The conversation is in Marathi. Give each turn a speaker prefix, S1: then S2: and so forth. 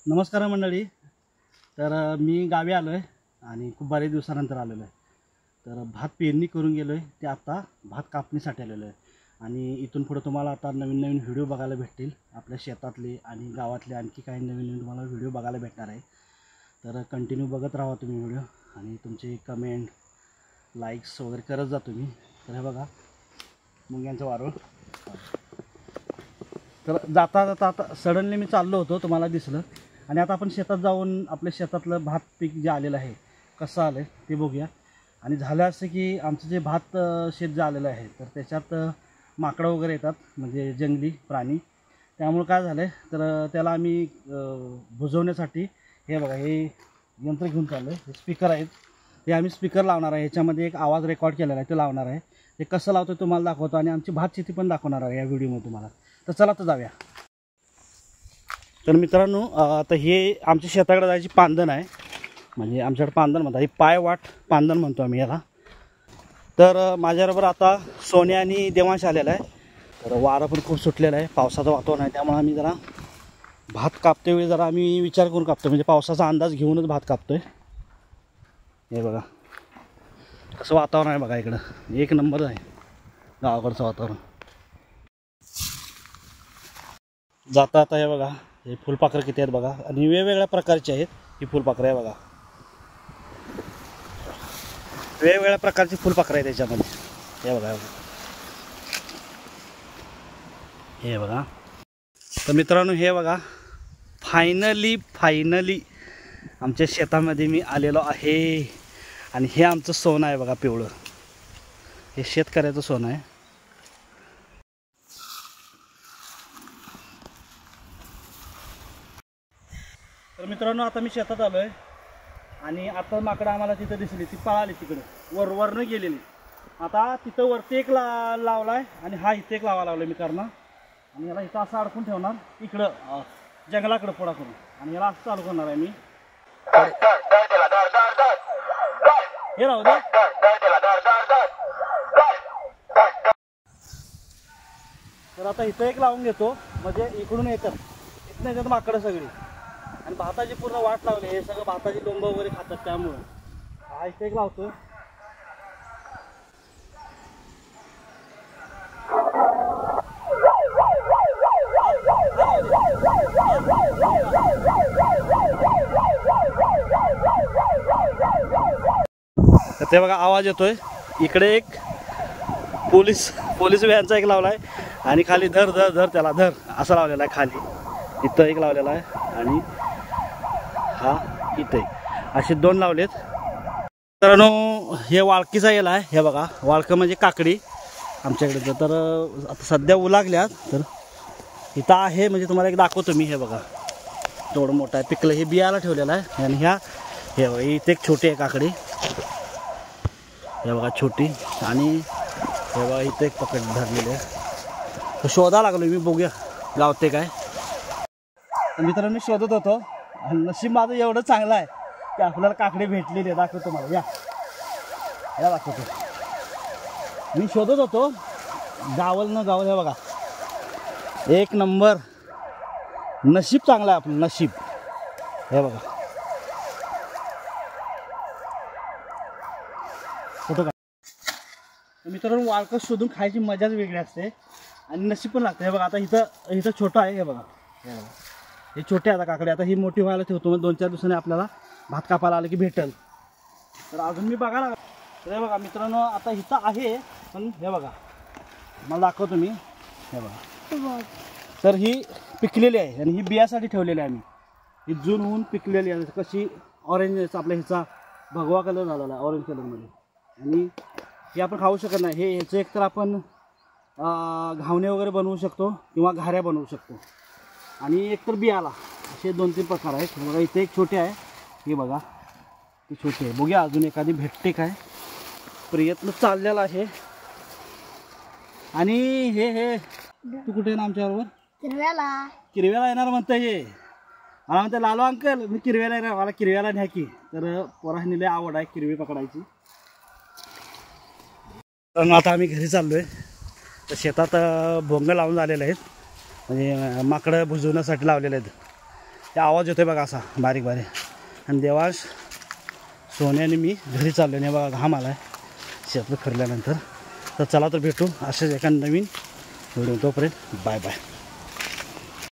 S1: नमस्कार मंडळी. तर मी गावी आलो आहे आणि खूप बरेच दिवसानंतर आलेलो आहे. तर भात पेरणी करून गेलो आहे, ते आता भात कापणीसाठी आलेलो आहे. आणि इथून पुढे तुम्हाला आता नवीन नवीन व्हिडिओ बघायला भेटतील, आपल्या शेतातले आणि गावातले आणखी काही नवीन नवीन तुम्हाला व्हिडिओ बघायला भेटणार आहे. तर कंटिन्यू बघत राहा तुम्ही व्हिडिओ आणि तुमचे कमेंट लाईक्स वगैरे करत जा तुम्ही. तर हे बघा मुंग्यांचं वारूळ. तर जाता जाता आता सडनली मी चाललो होतो, तुम्हाला दिसलं. आणि आता आपण शेतात जाऊन आपल्या शेतातलं भात पीक जे आलेलं आहे कसं आलं आहे ते बघूया. आणि झालं असं की आमचं जे भात शेत जे आलेलं आहे तर त्याच्यात माकडं वगैरे येतात, म्हणजे जंगली प्राणी. त्यामुळे काय झालं आहे तर त्याला आम्ही बुजवण्यासाठी हे बघा हे यंत्र घेऊन चाललो आहे. हे स्पीकर आहेत, ते आम्ही स्पीकर लावणार आहे. ह्याच्यामध्ये एक आवाज रेकॉर्ड केलेला आहे, ते लावणार आहे. ते कसं लावतो तुम्हाला दाखवतो आणि आमची भात शेती पण दाखवणार आहे या व्हिडिओमध्ये तुम्हाला. तर चला तर जाऊया. तर मित्रांनो, आता हे आमच्या शेताकडे जायची पांदण आहे, म्हणजे आमच्याकडे पांदण म्हणतात, ही पायवाट पांदण म्हणतो आम्ही याला. तर माझ्याबरोबर आता सोन्या आणि देवांश आलेला आहे. तर वारं पण खूप सुटलेलं आहे, पावसाचं वातावरण आहे. त्यामुळे आम्ही जरा भात कापते वेळी जरा आम्ही विचार करून कापतो, म्हणजे पावसाचा अंदाज घेऊनच भात कापतोय. हे बघा कसं वातावरण आहे बघा, इकडं एक नंबर आहे गावाकडचं वातावरण. जाता आता हे बघा हे फुलपाखरं किती आहेत बघा, आणि वेगवेगळ्या प्रकारचे आहेत. ही फुलपाखरं आहे बघा, वेगवेगळ्या प्रकारची फुलपाखरं आहे त्याच्यामध्ये. हे बघा हे बघा. तर मित्रांनो हे बघा फायनली आमच्या शेतामध्ये मी आलेलो आहे. आणि हे आमचं सोनं आहे बघा, पिवळं. हे शेतकऱ्याचं सोनं आहे. तर मित्रांनो आता मी शेतात आलो आहे आणि आता माकडं आम्हाला तिथं दिसली, ती पळाली तिकडे वरनं गेलेली. आता तिथं वरती एक लावला आहे आणि हा इथे एक लावा लावला मी करणार. आणि याला इथं असं अडकून ठेवणार इकडं जंगलाकडं पुढा करून, आणि याला असं चालू करणार आहे मी. हे राहू दे. तर आता इथं एक लावून घेतो, म्हणजे इकडून येतात, इथनं येतात माकडं सगळी. आणि भाताची पूर्ण वाट लावली, हे सगळं भाताची लोंब वगैरे खातात, त्यामुळं हा इथे एक लावतो. तर ते बघा आवाज येतोय. इकडे एक पोलीस व्हॅनचा एक लावला आहे आणि खाली धर धर धर त्याला धर असं लावलेला आहे. खाली इथं एक लावलेला आहे आणि हा इथे असे दोन लावलेत. तर हे वाळकीचा येला आहे. हे बघा वाळकं म्हणजे काकडी आमच्याकडे. तर आता सध्या उलागल्यात, तर इथं आहे म्हणजे तुम्हाला एक दाखवतो मी. हे बघा थोडं मोठं आहे, पिकलं. हे बियाला ठेवलेलं आहे. आणि हे बघा इथे एक छोटी आहे काकडी, हे बघा छोटी. आणि हे बघा इथे एक पकड धरलेली आहे. शोधा लागलो मी, बघूया गावते काय. तर मित्रांनो शोधत होतो, नशीब माझं एवढं चांगलं आहे की आपल्याला काकडी भेटलेली आहे. दाखवतो मला, या दाखवतो. मी शोधत होतो गावल हे बघा एक नंबर. नशीब चांगलं आहे आपलं, नशीब. हे बघा फोटो का. मित्रांनो वाळकं शोधून खायची मजाच वेगळी असते आणि नशीब पण लागतं. हे बघा आता इथं छोटं आहे. हे बघा हे छोटे आता काकडे. आता ही मोठी व्हायला ठेवतो, मग 2-4 दिवसांनी आपल्याला भात कापायला आलं की भेटेल. तर अजून मी बघा ना. तर हे बघा मित्रांनो आता इथं आहे, पण हे बघा मला दाखवतो मी. हे बघा तर ही पिकलेली आहे आणि ही बियासाठी ठेवलेली आहे आम्ही. ही जून होऊन पिकलेली आहे. कशी ऑरेंज आपल्या ह्याचा भगवा कलर झालेला आहे, ऑरेंज कलरमध्ये. आणि हे आपण खाऊ शकत नाही. ह्याचं एक तर आपण घावणे वगैरे बनवू शकतो किंवा घाऱ्या बनवू शकतो. आणि एक तर बियाला असे 2-3 प्रकार आहेत. बघा इथे एक छोटे आहे, हे बघा ती छोटी आहे. बघूया अजून एखादी भेटते काय, प्रयत्न चाललेला आहे. आणि हे तू कुठे ना आमच्याबरोबर किरव्याला येणार म्हणतं. हे मला म्हणतं लालो अंकल मी किरव्याला येणार, मला किरव्याला न्या की. तर पोरांनी लय आवड आहे किरवी पकडायची. तर आता आम्ही घरी चाललो आहे. तर शेतात भोंग लावून झालेले आहेत, म्हणजे माकडं बुजवण्यासाठी लावलेले आहेत. ते आवाज येतोय बघा असा बारीक बारीक. आणि देवांश, सोन्याने मी घरी चाललो नाही बघा, घाम आला आहे शेतातलं फिरल्यानंतर. तर चला तर भेटू अशाच एका नवीन व्हिडिओ. तोपर्यंत बाय बाय.